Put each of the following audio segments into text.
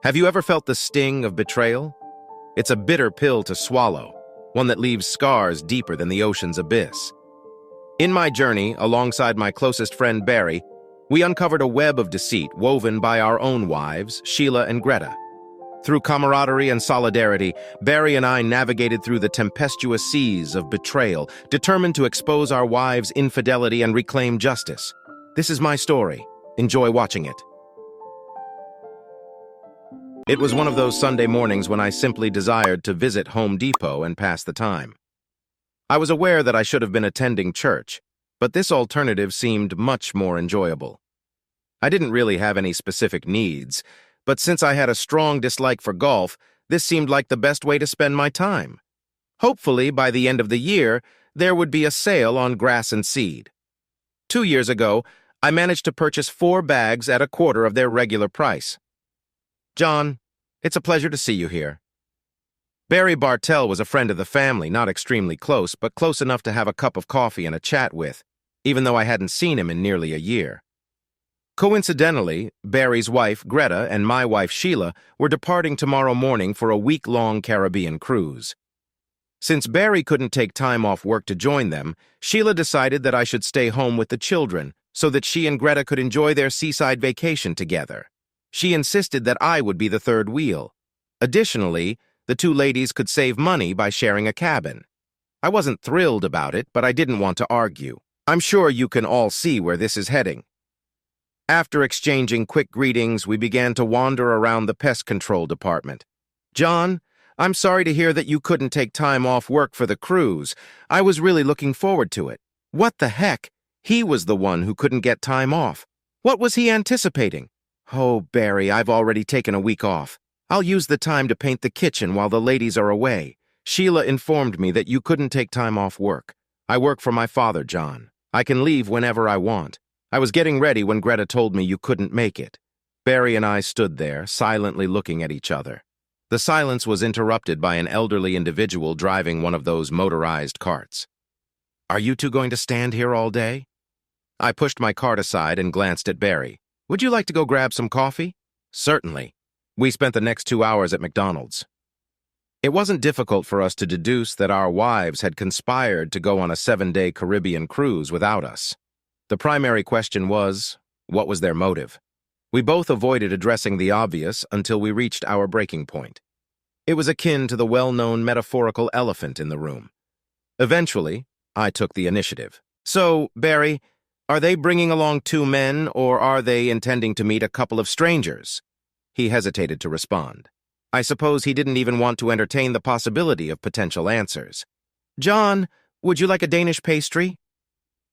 Have you ever felt the sting of betrayal? It's a bitter pill to swallow, one that leaves scars deeper than the ocean's abyss. In my journey, alongside my closest friend Barry, we uncovered a web of deceit woven by our own wives, Sheila and Greta. Through camaraderie and solidarity, Barry and I navigated through the tempestuous seas of betrayal, determined to expose our wives' infidelity and reclaim justice. This is my story. Enjoy watching it. It was one of those Sunday mornings when I simply desired to visit Home Depot and pass the time. I was aware that I should have been attending church, but this alternative seemed much more enjoyable. I didn't really have any specific needs, but since I had a strong dislike for golf, this seemed like the best way to spend my time. Hopefully, by the end of the year, there would be a sale on grass and seed. 2 years ago, I managed to purchase 4 bags at a quarter of their regular price. John, it's a pleasure to see you here. Barry Bartell was a friend of the family, not extremely close, but close enough to have a cup of coffee and a chat with, even though I hadn't seen him in nearly a year. Coincidentally, Barry's wife, Greta, and my wife, Sheila, were departing tomorrow morning for a week-long Caribbean cruise. Since Barry couldn't take time off work to join them, Sheila decided that I should stay home with the children so that she and Greta could enjoy their seaside vacation together. She insisted that I would be the third wheel. Additionally, the 2 ladies could save money by sharing a cabin. I wasn't thrilled about it, but I didn't want to argue. I'm sure you can all see where this is heading. After exchanging quick greetings, we began to wander around the pest control department. John, I'm sorry to hear that you couldn't take time off work for the cruise. I was really looking forward to it. What the heck? He was the one who couldn't get time off. What was he anticipating? Oh, Barry, I've already taken a week off. I'll use the time to paint the kitchen while the ladies are away. Sheila informed me that you couldn't take time off work. I work for my father, John. I can leave whenever I want. I was getting ready when Greta told me you couldn't make it. Barry and I stood there, silently looking at each other. The silence was interrupted by an elderly individual driving one of those motorized carts. Are you two going to stand here all day? I pushed my cart aside and glanced at Barry. Would you like to go grab some coffee? Certainly. We spent the next 2 hours at McDonald's. It wasn't difficult for us to deduce that our wives had conspired to go on a 7-day Caribbean cruise without us. The primary question was, what was their motive? We both avoided addressing the obvious until we reached our breaking point. It was akin to the well-known metaphorical elephant in the room. Eventually, I took the initiative. So, Barry, are they bringing along 2 men, or are they intending to meet a couple of strangers? He hesitated to respond. I suppose he didn't even want to entertain the possibility of potential answers. John, would you like a Danish pastry?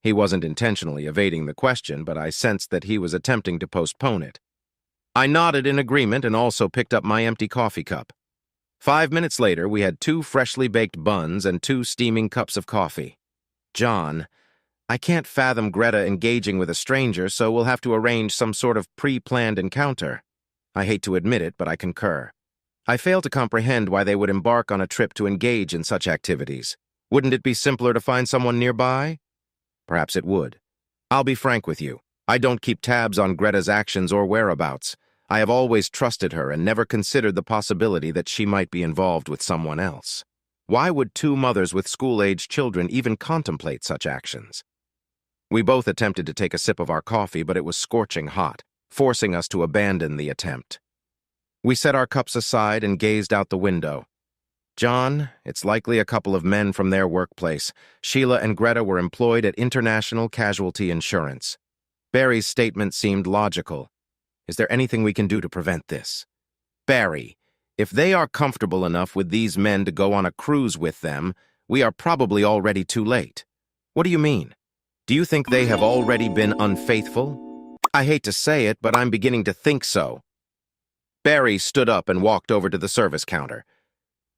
He wasn't intentionally evading the question, but I sensed that he was attempting to postpone it. I nodded in agreement and also picked up my empty coffee cup. 5 minutes later, we had 2 freshly baked buns and 2 steaming cups of coffee. John, I can't fathom Greta engaging with a stranger, so we'll have to arrange some sort of pre-planned encounter. I hate to admit it, but I concur. I fail to comprehend why they would embark on a trip to engage in such activities. Wouldn't it be simpler to find someone nearby? Perhaps it would. I'll be frank with you. I don't keep tabs on Greta's actions or whereabouts. I have always trusted her and never considered the possibility that she might be involved with someone else. Why would 2 mothers with school-aged children even contemplate such actions? We both attempted to take a sip of our coffee, but it was scorching hot, forcing us to abandon the attempt. We set our cups aside and gazed out the window. John, it's likely a couple of men from their workplace. Sheila and Greta were employed at International Casualty Insurance. Barry's statement seemed logical. Is there anything we can do to prevent this? Barry, if they are comfortable enough with these men to go on a cruise with them, we are probably already too late. What do you mean? Do you think they have already been unfaithful? I hate to say it, but I'm beginning to think so. Barry stood up and walked over to the service counter.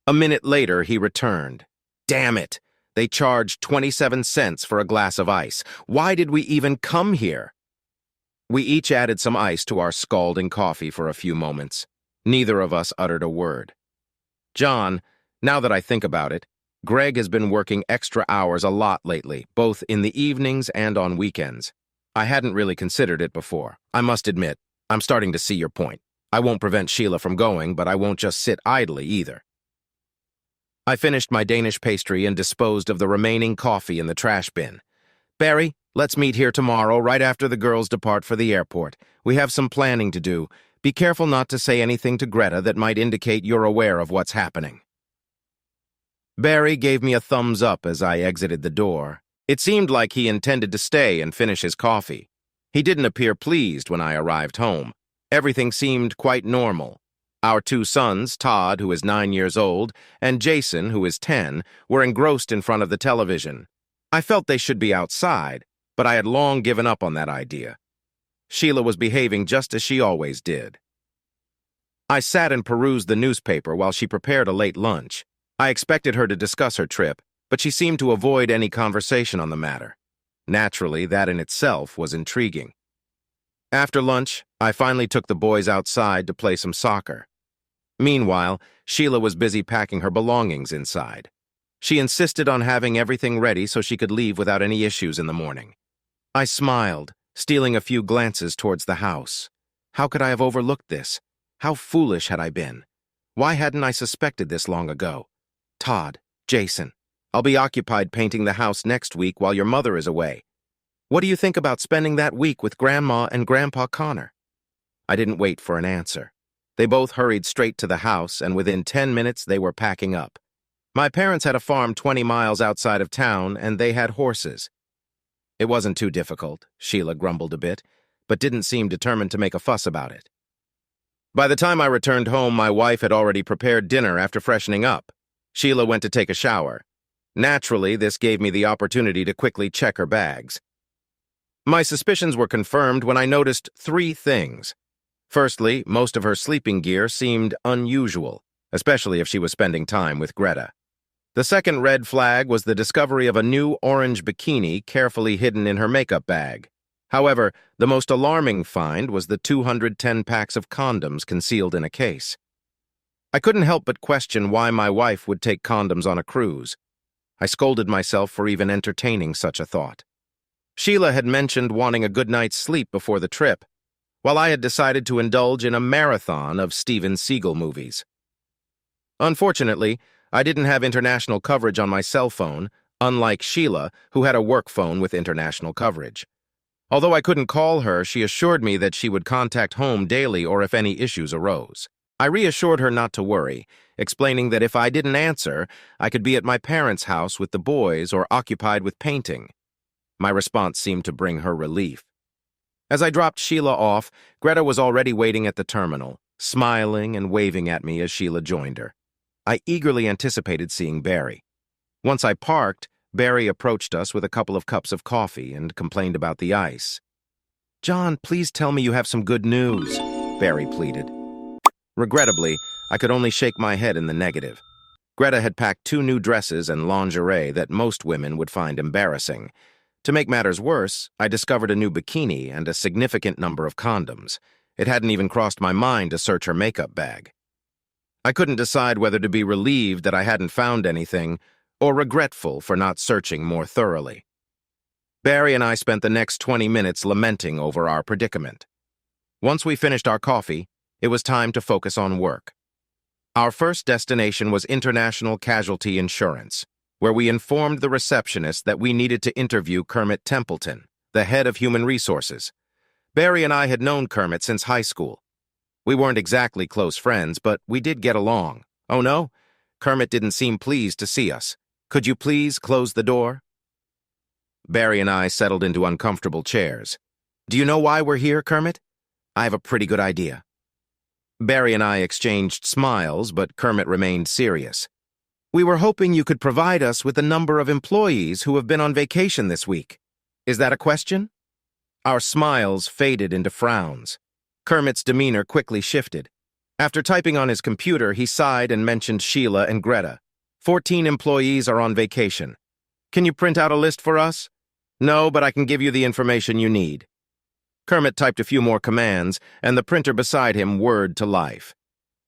A minute later, he returned. Damn it! They charged 27 cents for a glass of ice. Why did we even come here? We each added some ice to our scalding coffee for a few moments. Neither of us uttered a word. John, now that I think about it, Greg has been working extra hours a lot lately, both in the evenings and on weekends. I hadn't really considered it before. I must admit, I'm starting to see your point. I won't prevent Sheila from going, but I won't just sit idly either. I finished my Danish pastry and disposed of the remaining coffee in the trash bin. Barry, let's meet here tomorrow, right after the girls depart for the airport. We have some planning to do. Be careful not to say anything to Greta that might indicate you're aware of what's happening. Barry gave me a thumbs up as I exited the door. It seemed like he intended to stay and finish his coffee. He didn't appear pleased when I arrived home. Everything seemed quite normal. Our two sons, Todd, who is 9 years old, and Jason, who is 10, were engrossed in front of the television. I felt they should be outside, but I had long given up on that idea. Sheila was behaving just as she always did. I sat and perused the newspaper while she prepared a late lunch. I expected her to discuss her trip, but she seemed to avoid any conversation on the matter. Naturally, that in itself was intriguing. After lunch, I finally took the boys outside to play some soccer. Meanwhile, Sheila was busy packing her belongings inside. She insisted on having everything ready so she could leave without any issues in the morning. I smiled, stealing a few glances towards the house. How could I have overlooked this? How foolish had I been? Why hadn't I suspected this long ago? Todd, Jason, I'll be occupied painting the house next week while your mother is away. What do you think about spending that week with Grandma and Grandpa Connor? I didn't wait for an answer. They both hurried straight to the house, and within 10 minutes they were packing up. My parents had a farm 20 miles outside of town, and they had horses. It wasn't too difficult, Sheila grumbled a bit, but didn't seem determined to make a fuss about it. By the time I returned home, my wife had already prepared dinner after freshening up. Sheila went to take a shower. Naturally, this gave me the opportunity to quickly check her bags. My suspicions were confirmed when I noticed 3 things. Firstly, most of her sleeping gear seemed unusual, especially if she was spending time with Greta. The second red flag was the discovery of a new orange bikini carefully hidden in her makeup bag. However, the most alarming find was the 210 packs of condoms concealed in a case. I couldn't help but question why my wife would take condoms on a cruise. I scolded myself for even entertaining such a thought. Sheila had mentioned wanting a good night's sleep before the trip, while I had decided to indulge in a marathon of Steven Seagal movies. Unfortunately, I didn't have international coverage on my cell phone, unlike Sheila, who had a work phone with international coverage. Although I couldn't call her, she assured me that she would contact home daily or if any issues arose. I reassured her not to worry, explaining that if I didn't answer, I could be at my parents' house with the boys or occupied with painting. My response seemed to bring her relief. As I dropped Sheila off, Greta was already waiting at the terminal, smiling and waving at me as Sheila joined her. I eagerly anticipated seeing Barry. Once I parked, Barry approached us with a couple of cups of coffee and complained about the ice. "John, please tell me you have some good news," Barry pleaded. Regrettably, I could only shake my head in the negative. Greta had packed 2 new dresses and lingerie that most women would find embarrassing. To make matters worse, I discovered a new bikini and a significant number of condoms. It hadn't even crossed my mind to search her makeup bag. I couldn't decide whether to be relieved that I hadn't found anything or regretful for not searching more thoroughly. Barry and I spent the next 20 minutes lamenting over our predicament. Once we finished our coffee, it was time to focus on work. Our first destination was International Casualty Insurance, where we informed the receptionist that we needed to interview Kermit Templeton, the head of human resources. Barry and I had known Kermit since high school. We weren't exactly close friends, but we did get along. Oh no? Kermit didn't seem pleased to see us. "Could you please close the door?" Barry and I settled into uncomfortable chairs. "Do you know why we're here, Kermit?" "I have a pretty good idea." Barry and I exchanged smiles, but Kermit remained serious. "We were hoping you could provide us with the number of employees who have been on vacation this week. Is that a question?" Our smiles faded into frowns. Kermit's demeanor quickly shifted. After typing on his computer, he sighed and mentioned Sheila and Greta. 14 employees are on vacation. "Can you print out a list for us?" "No, but I can give you the information you need." Kermit typed a few more commands, and the printer beside him whirred to life.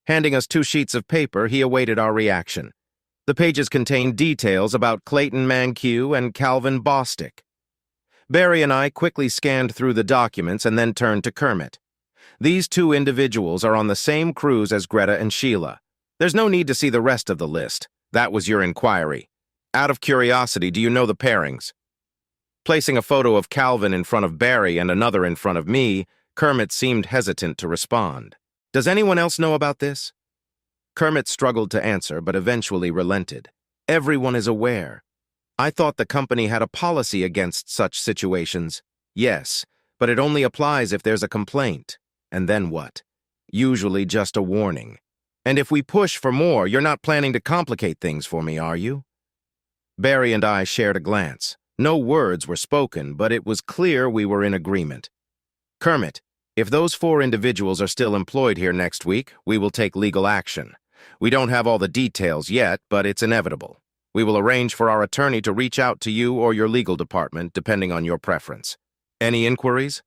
Handing us 2 sheets of paper, he awaited our reaction. The pages contained details about Clayton Mankiw and Calvin Bostick. Barry and I quickly scanned through the documents and then turned to Kermit. These two individuals are on the same cruise as Greta and Sheila. There's no need to see the rest of the list. That was your inquiry. Out of curiosity, do you know the pairings? Placing a photo of Calvin in front of Barry and another in front of me, Kermit seemed hesitant to respond. Does anyone else know about this? Kermit struggled to answer, but eventually relented. Everyone is aware. I thought the company had a policy against such situations. Yes, but it only applies if there's a complaint. And then what? Usually just a warning. And if we push for more, you're not planning to complicate things for me, are you? Barry and I shared a glance. No words were spoken, but it was clear we were in agreement. Kermit, if those 4 individuals are still employed here next week, we will take legal action. We don't have all the details yet, but it's inevitable. We will arrange for our attorney to reach out to you or your legal department, depending on your preference. Any inquiries?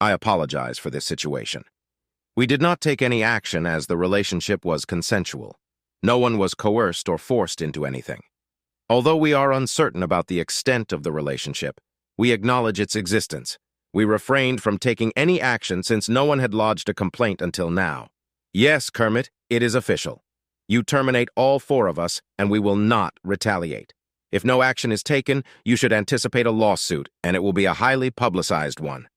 I apologize for this situation. We did not take any action as the relationship was consensual. No one was coerced or forced into anything. Although we are uncertain about the extent of the relationship, we acknowledge its existence. We refrained from taking any action since no one had lodged a complaint until now. Yes, Kermit, it is official. You terminate all 4 of us, and we will not retaliate. If no action is taken, you should anticipate a lawsuit, and it will be a highly publicized one.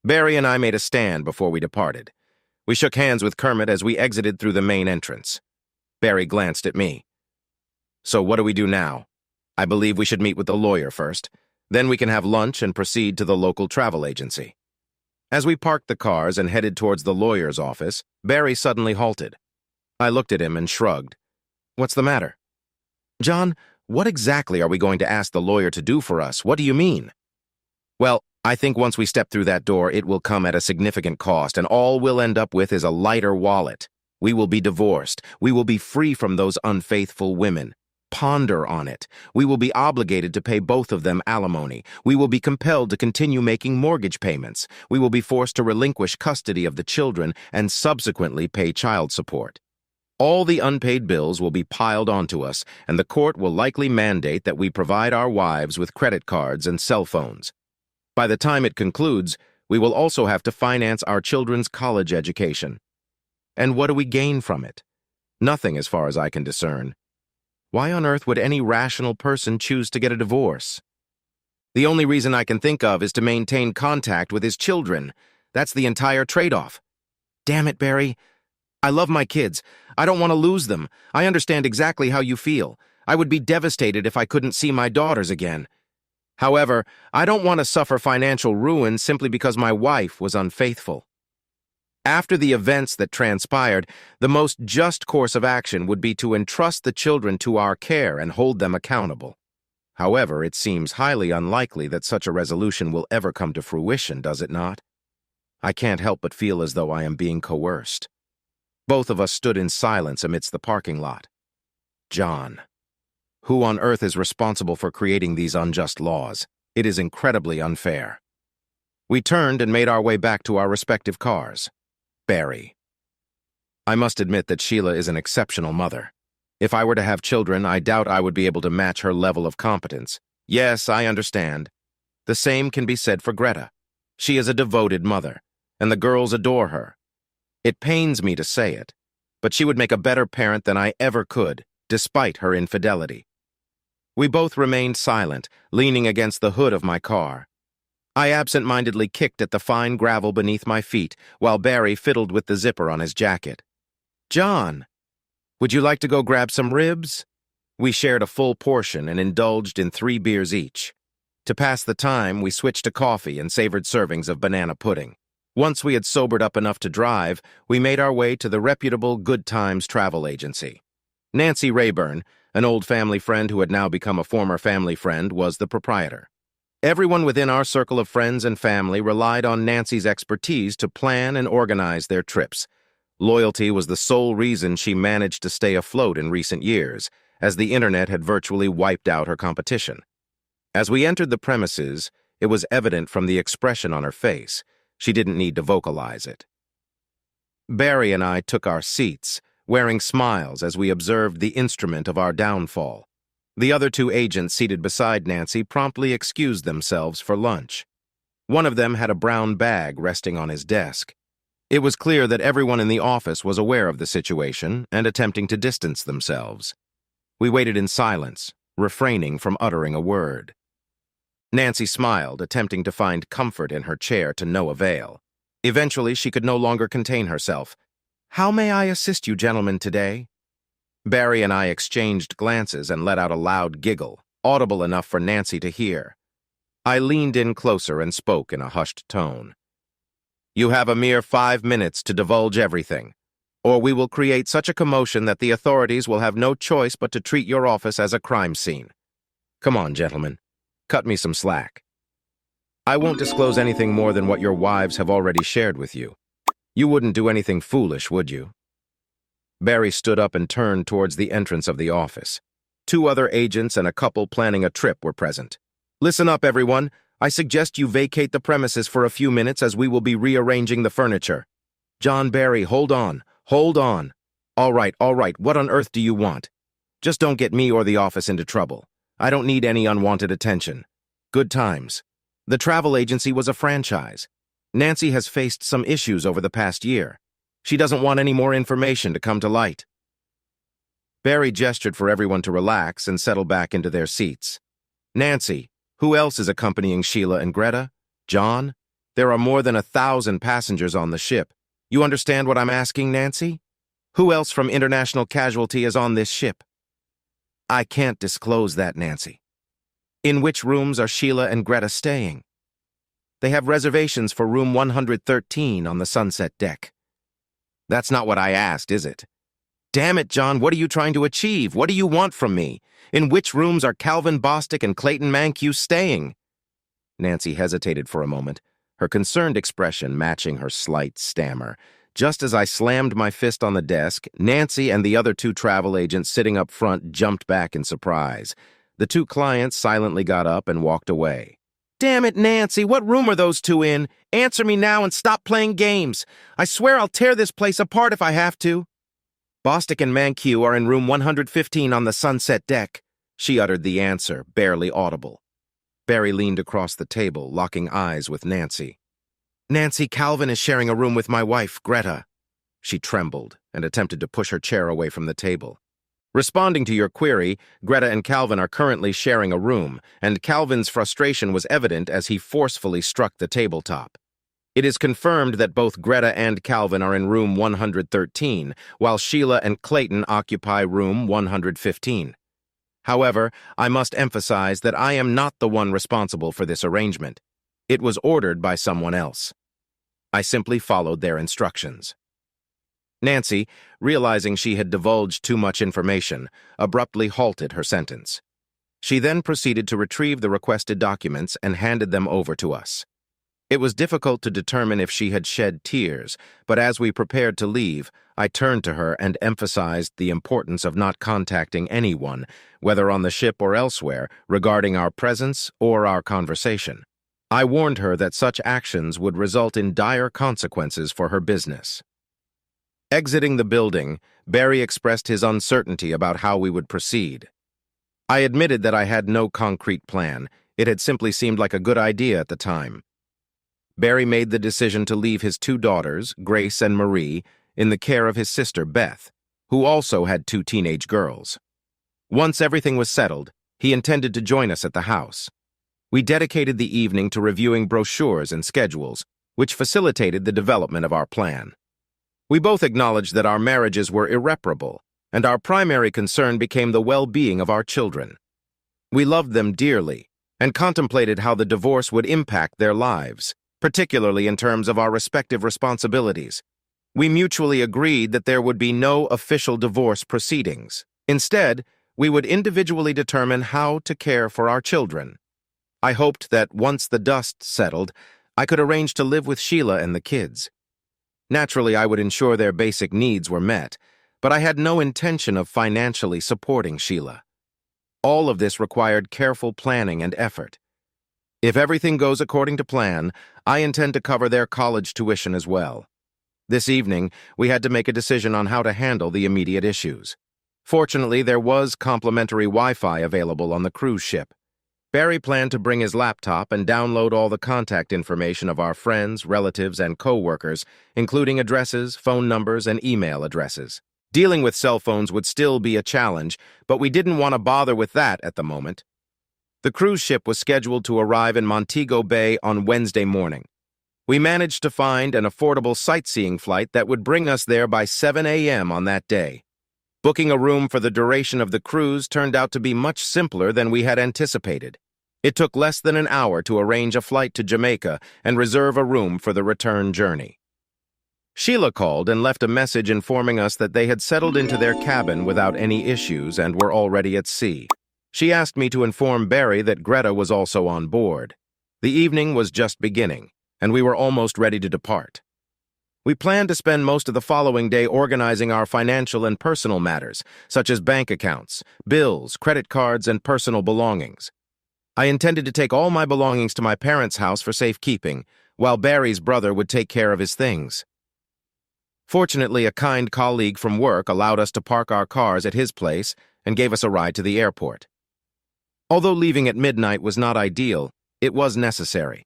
Barry and I made a stand before we departed. We shook hands with Kermit as we exited through the main entrance. Barry glanced at me. So what do we do now? I believe we should meet with the lawyer first. Then we can have lunch and proceed to the local travel agency. As we parked the cars and headed towards the lawyer's office, Barry suddenly halted. I looked at him and shrugged. What's the matter? John, what exactly are we going to ask the lawyer to do for us? What do you mean? Well, I think once we step through that door, it will come at a significant cost, and all we'll end up with is a lighter wallet. We will be divorced. We will be free from those unfaithful women. Ponder on it. We will be obligated to pay both of them alimony. We will be compelled to continue making mortgage payments. We will be forced to relinquish custody of the children and subsequently pay child support. All the unpaid bills will be piled onto us, and the court will likely mandate that we provide our wives with credit cards and cell phones. By the time it concludes, we will also have to finance our children's college education. And what do we gain from it? Nothing, as far as I can discern. Why on earth would any rational person choose to get a divorce? The only reason I can think of is to maintain contact with his children. That's the entire trade-off. Damn it, Barry. I love my kids. I don't want to lose them. I understand exactly how you feel. I would be devastated if I couldn't see my daughters again. However, I don't want to suffer financial ruin simply because my wife was unfaithful. After the events that transpired, the most just course of action would be to entrust the children to our care and hold them accountable. However, it seems highly unlikely that such a resolution will ever come to fruition, does it not? I can't help but feel as though I am being coerced. Both of us stood in silence amidst the parking lot. John. Who on earth is responsible for creating these unjust laws? It is incredibly unfair. We turned and made our way back to our respective cars. Barry. I must admit that Sheila is an exceptional mother. If I were to have children, I doubt I would be able to match her level of competence. Yes, I understand. The same can be said for Greta. She is a devoted mother, and the girls adore her. It pains me to say it, but she would make a better parent than I ever could, despite her infidelity. We both remained silent, leaning against the hood of my car. I absent-mindedly kicked at the fine gravel beneath my feet, while Barry fiddled with the zipper on his jacket. John, would you like to go grab some ribs? We shared a full portion and indulged in 3 beers each. To pass the time, we switched to coffee and savored servings of banana pudding. Once we had sobered up enough to drive, we made our way to the reputable Good Times travel agency. Nancy Rayburn, an old family friend who had now become a former family friend, was the proprietor. Everyone within our circle of friends and family relied on Nancy's expertise to plan and organize their trips. Loyalty was the sole reason she managed to stay afloat in recent years, as the internet had virtually wiped out her competition. As we entered the premises, it was evident from the expression on her face. She didn't need to vocalize it. Barry and I took our seats, wearing smiles as we observed the instrument of our downfall. The other 2 agents seated beside Nancy promptly excused themselves for lunch. One of them had a brown bag resting on his desk. It was clear that everyone in the office was aware of the situation and attempting to distance themselves. We waited in silence, refraining from uttering a word. Nancy smiled, attempting to find comfort in her chair to no avail. Eventually, she could no longer contain herself. "How may I assist you gentlemen today?" Barry and I exchanged glances and let out a loud giggle, audible enough for Nancy to hear. I leaned in closer and spoke in a hushed tone. "You have a mere 5 minutes to divulge everything, or we will create such a commotion that the authorities will have no choice but to treat your office as a crime scene. Come on, gentlemen, cut me some slack. I won't disclose anything more than what your wives have already shared with you. You wouldn't do anything foolish, would you?" Barry stood up and turned towards the entrance of the office. 2 other agents and a couple planning a trip were present. "Listen up, everyone. I suggest you vacate the premises for a few minutes as we will be rearranging the furniture." "John, Barry, hold on. Hold on. All right, what on earth do you want? Just don't get me or the office into trouble. I don't need any unwanted attention. Good times. The travel agency was a franchise. Nancy has faced some issues over the past year. She doesn't want any more information to come to light." Barry gestured for everyone to relax and settle back into their seats. "Nancy, who else is accompanying Sheila and Greta? John? There are more than 1,000 passengers on the ship. You understand what I'm asking, Nancy? Who else from International Casualty is on this ship?" "I can't disclose that, Nancy." "In which rooms are Sheila and Greta staying?" "They have reservations for room 113 on the sunset deck." "That's not what I asked, is it?" "Damn it, John, what are you trying to achieve? What do you want from me? In which rooms are Calvin Bostic and Clayton Mankiw staying?" Nancy hesitated for a moment, her concerned expression matching her slight stammer. Just as I slammed my fist on the desk, Nancy and the other 2 travel agents sitting up front jumped back in surprise. The 2 clients silently got up and walked away. "Damn it, Nancy, what room are those 2 in? Answer me now and stop playing games. I swear I'll tear this place apart if I have to." "Bostic and Mankiw are in room 115 on the sunset deck." She uttered the answer, barely audible. Barry leaned across the table, locking eyes with Nancy. "Nancy, Calvin is sharing a room with my wife, Greta." She trembled and attempted to push her chair away from the table. "Responding to your query, Greta and Calvin are currently sharing a room, and Calvin's frustration was evident as he forcefully struck the tabletop. It is confirmed that both Greta and Calvin are in room 113, while Sheila and Clayton occupy room 115. However, I must emphasize that I am not the one responsible for this arrangement. It was ordered by someone else. I simply followed their instructions." Nancy, realizing she had divulged too much information, abruptly halted her sentence. She then proceeded to retrieve the requested documents and handed them over to us. It was difficult to determine if she had shed tears, but as we prepared to leave, I turned to her and emphasized the importance of not contacting anyone, whether on the ship or elsewhere, regarding our presence or our conversation. I warned her that such actions would result in dire consequences for her business. Exiting the building, Barry expressed his uncertainty about how we would proceed. I admitted that I had no concrete plan. It had simply seemed like a good idea at the time. Barry made the decision to leave his 2 daughters, Grace and Marie, in the care of his sister, Beth, who also had 2 teenage girls. Once everything was settled, he intended to join us at the house. We dedicated the evening to reviewing brochures and schedules, which facilitated the development of our plan. We both acknowledged that our marriages were irreparable, and our primary concern became the well-being of our children. We loved them dearly, and contemplated how the divorce would impact their lives, particularly in terms of our respective responsibilities. We mutually agreed that there would be no official divorce proceedings. Instead, we would individually determine how to care for our children. I hoped that once the dust settled, I could arrange to live with Sheila and the kids. Naturally, I would ensure their basic needs were met, but I had no intention of financially supporting Sheila. All of this required careful planning and effort. If everything goes according to plan, I intend to cover their college tuition as well. This evening, we had to make a decision on how to handle the immediate issues. Fortunately, there was complimentary Wi-Fi available on the cruise ship. Barry planned to bring his laptop and download all the contact information of our friends, relatives, and co-workers, including addresses, phone numbers, and email addresses. Dealing with cell phones would still be a challenge, but we didn't want to bother with that at the moment. The cruise ship was scheduled to arrive in Montego Bay on Wednesday morning. We managed to find an affordable sightseeing flight that would bring us there by 7 a.m. on that day. Booking a room for the duration of the cruise turned out to be much simpler than we had anticipated. It took less than an hour to arrange a flight to Jamaica and reserve a room for the return journey. Sheila called and left a message informing us that they had settled into their cabin without any issues and were already at sea. She asked me to inform Barry that Greta was also on board. The evening was just beginning, and we were almost ready to depart. We planned to spend most of the following day organizing our financial and personal matters, such as bank accounts, bills, credit cards, and personal belongings. I intended to take all my belongings to my parents' house for safekeeping, while Barry's brother would take care of his things. Fortunately, a kind colleague from work allowed us to park our cars at his place and gave us a ride to the airport. Although leaving at midnight was not ideal, it was necessary.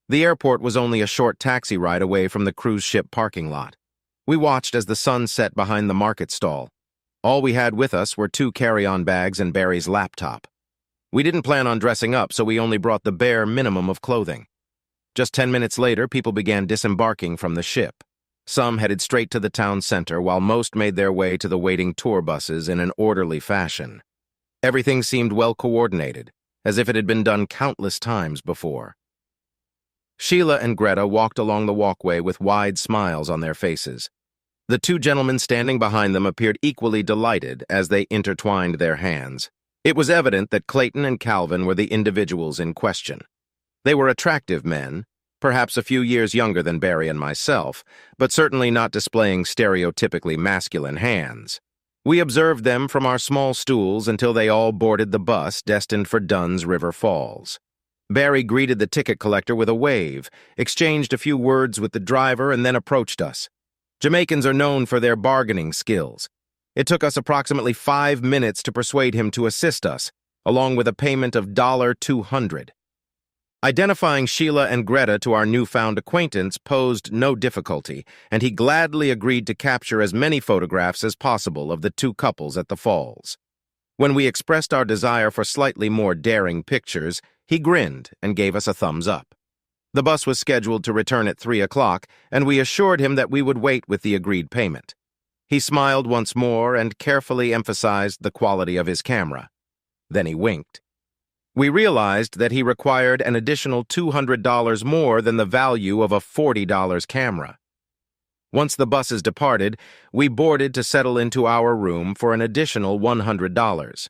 The airport was only a short taxi ride away from the cruise ship parking lot. We watched as the sun set behind the market stall. All we had with us were 2 carry-on bags and Barry's laptop. We didn't plan on dressing up, so we only brought the bare minimum of clothing. Just 10 minutes later, people began disembarking from the ship. Some headed straight to the town center, while most made their way to the waiting tour buses in an orderly fashion. Everything seemed well coordinated, as if it had been done countless times before. Sheila and Greta walked along the walkway with wide smiles on their faces. The 2 gentlemen standing behind them appeared equally delighted as they intertwined their hands. It was evident that Clayton and Calvin were the individuals in question. They were attractive men, perhaps a few years younger than Barry and myself, but certainly not displaying stereotypically masculine hands. We observed them from our small stools until they all boarded the bus destined for Dunn's River Falls. Barry greeted the ticket collector with a wave, exchanged a few words with the driver, and then approached us. Jamaicans are known for their bargaining skills. It took us approximately 5 minutes to persuade him to assist us, along with a payment of $200. Identifying Sheila and Greta to our newfound acquaintance posed no difficulty, and he gladly agreed to capture as many photographs as possible of the 2 couples at the falls. When we expressed our desire for slightly more daring pictures, he grinned and gave us a thumbs up. The bus was scheduled to return at 3 o'clock, and we assured him that we would wait with the agreed payment. He smiled once more and carefully emphasized the quality of his camera. Then he winked. We realized that he required an additional $200 more than the value of a $40 camera. Once the buses departed, we boarded to settle into our room for an additional $100.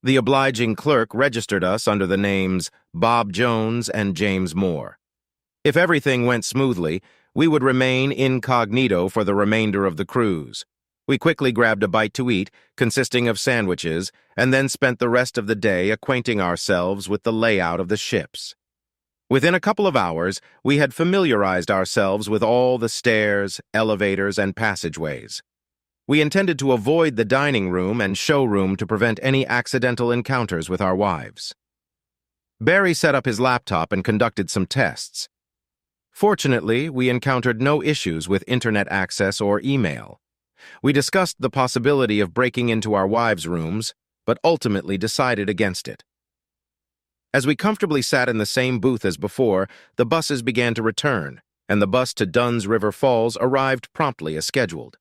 The obliging clerk registered us under the names Bob Jones and James Moore. If everything went smoothly, we would remain incognito for the remainder of the cruise. We quickly grabbed a bite to eat, consisting of sandwiches, and then spent the rest of the day acquainting ourselves with the layout of the ships. Within a couple of hours, we had familiarized ourselves with all the stairs, elevators, and passageways. We intended to avoid the dining room and showroom to prevent any accidental encounters with our wives. Barry set up his laptop and conducted some tests. Fortunately, we encountered no issues with internet access or email. We discussed the possibility of breaking into our wives' rooms, but ultimately decided against it. As we comfortably sat in the same booth as before, the buses began to return, and the bus to Dunn's River Falls arrived promptly as scheduled.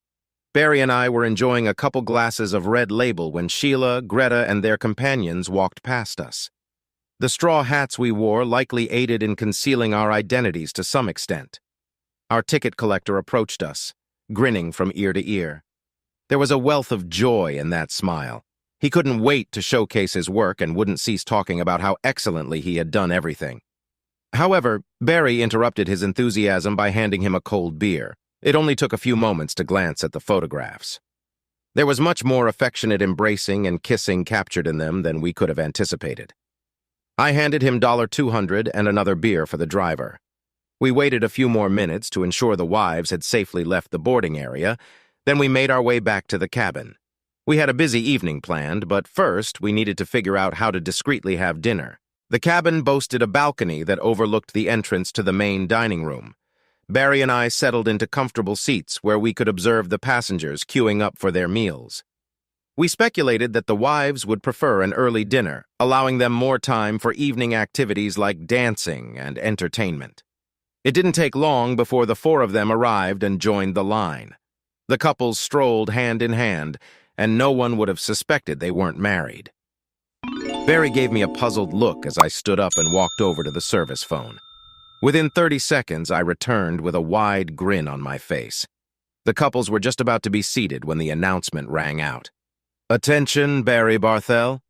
Barry and I were enjoying a couple glasses of Red Label when Sheila, Greta, and their companions walked past us. The straw hats we wore likely aided in concealing our identities to some extent. Our ticket collector approached us, grinning from ear to ear. There was a wealth of joy in that smile. He couldn't wait to showcase his work and wouldn't cease talking about how excellently he had done everything. However, Barry interrupted his enthusiasm by handing him a cold beer. It only took a few moments to glance at the photographs. There was much more affectionate embracing and kissing captured in them than we could have anticipated. I handed him $200 and another beer for the driver. We waited a few more minutes to ensure the wives had safely left the boarding area, then we made our way back to the cabin. We had a busy evening planned, but first we needed to figure out how to discreetly have dinner. The cabin boasted a balcony that overlooked the entrance to the main dining room. Barry and I settled into comfortable seats where we could observe the passengers queuing up for their meals. We speculated that the wives would prefer an early dinner, allowing them more time for evening activities like dancing and entertainment. It didn't take long before the four of them arrived and joined the line. The couples strolled hand in hand, and no one would have suspected they weren't married. Barry gave me a puzzled look as I stood up and walked over to the service phone. Within 30 seconds, I returned with a wide grin on my face. The couples were just about to be seated when the announcement rang out. "Attention, Barry Barthel.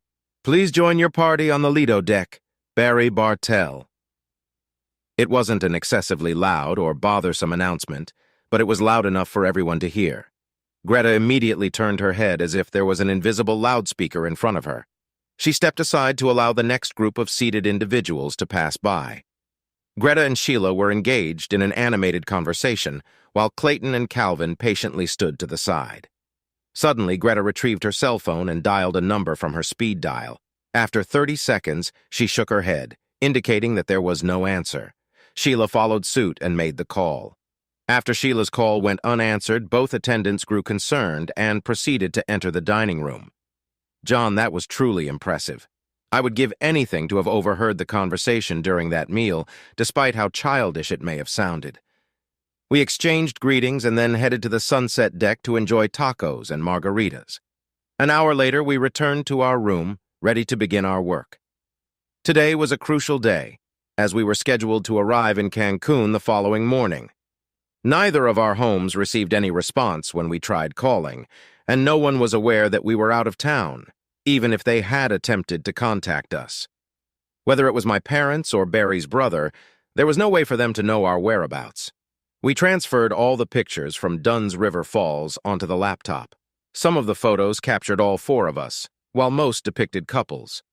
Please join your party on the Lido deck. Barry Bartel." It wasn't an excessively loud or bothersome announcement, but it was loud enough for everyone to hear. Greta immediately turned her head as if there was an invisible loudspeaker in front of her. She stepped aside to allow the next group of seated individuals to pass by. Greta and Sheila were engaged in an animated conversation, while Clayton and Calvin patiently stood to the side. Suddenly, Greta retrieved her cell phone and dialed a number from her speed dial. After 30 seconds, she shook her head, indicating that there was no answer. Sheila followed suit and made the call. After Sheila's call went unanswered, both attendants grew concerned and proceeded to enter the dining room. John, that was truly impressive. I would give anything to have overheard the conversation during that meal, despite how childish it may have sounded. We exchanged greetings and then headed to the sunset deck to enjoy tacos and margaritas. An hour later, we returned to our room, ready to begin our work. Today was a crucial day, as we were scheduled to arrive in Cancun the following morning. Neither of our homes received any response when we tried calling, and no one was aware that we were out of town, even if they had attempted to contact us. Whether it was my parents or Barry's brother, there was no way for them to know our whereabouts. We transferred all the pictures from Dunn's River Falls onto the laptop. Some of the photos captured all four of us, while most depicted couples.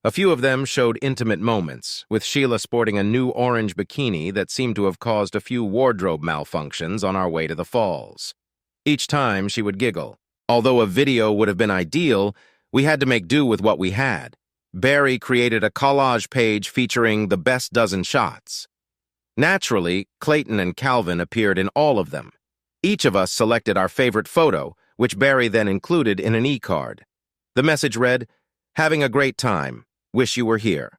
A few of them showed intimate moments, with Sheila sporting a new orange bikini that seemed to have caused a few wardrobe malfunctions on our way to the falls. Each time she would giggle. Although a video would have been ideal, we had to make do with what we had. Barry created a collage page featuring the best dozen shots. Naturally, Clayton and Calvin appeared in all of them. Each of us selected our favorite photo, which Barry then included in an e-card. The message read, "Having a great time. Wish you were here."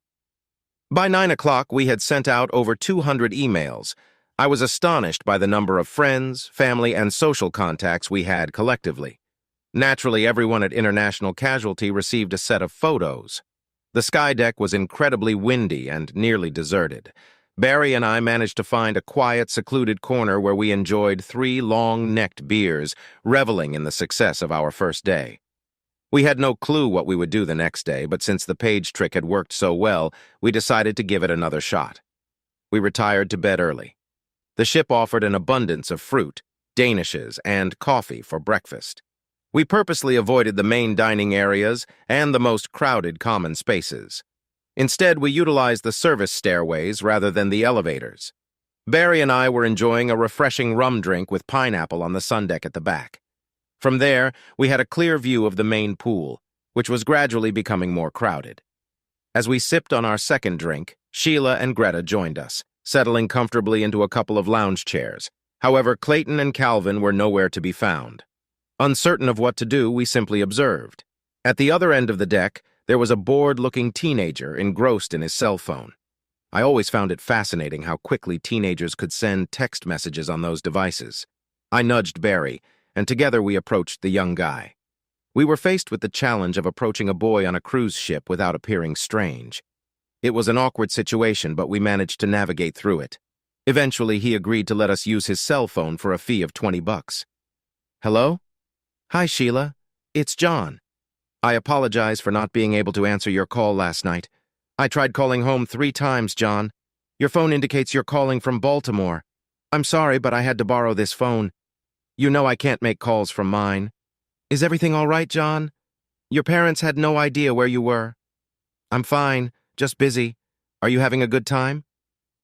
By 9 o'clock, we had sent out over 200 emails. I was astonished by the number of friends, family, and social contacts we had collectively. Naturally, everyone at International Casualty received a set of photos. The sky deck was incredibly windy and nearly deserted. Barry and I managed to find a quiet, secluded corner where we enjoyed 3 long-necked beers, reveling in the success of our first day. We had no clue what we would do the next day, but since the page trick had worked so well, we decided to give it another shot. We retired to bed early. The ship offered an abundance of fruit, danishes, and coffee for breakfast. We purposely avoided the main dining areas and the most crowded common spaces. Instead, we utilized the service stairways rather than the elevators. Barry and I were enjoying a refreshing rum drink with pineapple on the sundeck at the back. From there, we had a clear view of the main pool, which was gradually becoming more crowded. As we sipped on our second drink, Sheila and Greta joined us, settling comfortably into a couple of lounge chairs. However, Clayton and Calvin were nowhere to be found. Uncertain of what to do, we simply observed. At the other end of the deck, there was a bored-looking teenager engrossed in his cell phone. I always found it fascinating how quickly teenagers could send text messages on those devices. I nudged Barry, and together we approached the young guy. We were faced with the challenge of approaching a boy on a cruise ship without appearing strange. It was an awkward situation, but we managed to navigate through it. Eventually, he agreed to let us use his cell phone for a fee of $20. "Hello? Hi, Sheila. It's John. I apologize for not being able to answer your call last night. I tried calling home 3 times, John. Your phone indicates you're calling from Baltimore. I'm sorry, but I had to borrow this phone. You know I can't make calls from mine. Is everything all right, John? Your parents had no idea where you were." "I'm fine, just busy. Are you having a good time?"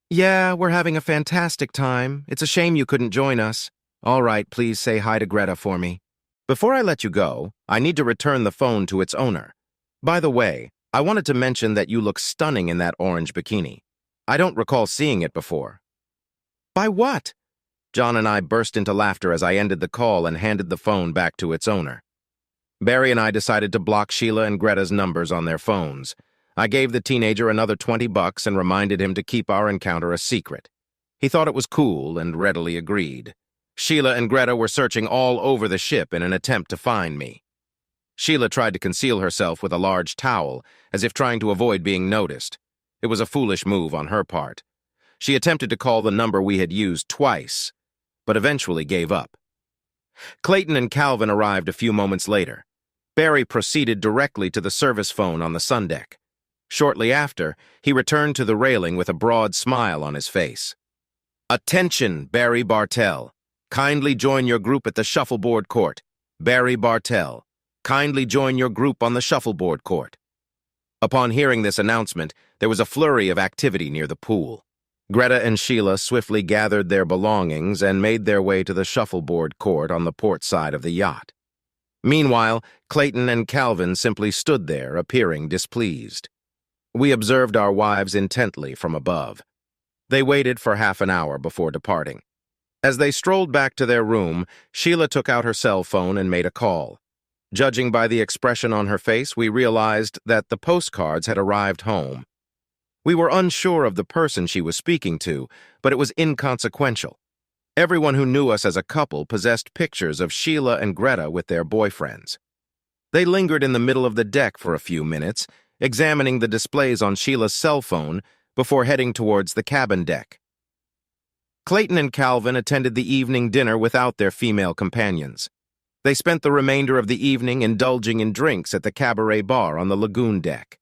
"Yeah, we're having a fantastic time. It's a shame you couldn't join us. All right, please say hi to Greta for me." Before I let you go, I need to return the phone to its owner. By the way, I wanted to mention that you look stunning in that orange bikini. I don't recall seeing it before." "By what?" John and I burst into laughter as I ended the call and handed the phone back to its owner. Barry and I decided to block Sheila and Greta's numbers on their phones. I gave the teenager another $20 and reminded him to keep our encounter a secret. He thought it was cool and readily agreed. Sheila and Greta were searching all over the ship in an attempt to find me. Sheila tried to conceal herself with a large towel, as if trying to avoid being noticed. It was a foolish move on her part. She attempted to call the number we had used twice, but eventually gave up. Clayton and Calvin arrived a few moments later. Barry proceeded directly to the service phone on the sundeck. Shortly after, he returned to the railing with a broad smile on his face. "Attention, Barry Bartell. Kindly join your group at the shuffleboard court. Barry Bartell. Kindly join your group on the shuffleboard court." Upon hearing this announcement, there was a flurry of activity near the pool. Greta and Sheila swiftly gathered their belongings and made their way to the shuffleboard court on the port side of the yacht. Meanwhile, Clayton and Calvin simply stood there, appearing displeased. We observed our wives intently from above. They waited for half an hour before departing. As they strolled back to their room, Sheila took out her cell phone and made a call. Judging by the expression on her face, we realized that the postcards had arrived home. We were unsure of the person she was speaking to, but it was inconsequential. Everyone who knew us as a couple possessed pictures of Sheila and Greta with their boyfriends. They lingered in the middle of the deck for a few minutes, examining the displays on Sheila's cell phone before heading towards the cabin deck. Clayton and Calvin attended the evening dinner without their female companions. They spent the remainder of the evening indulging in drinks at the cabaret bar on the lagoon deck.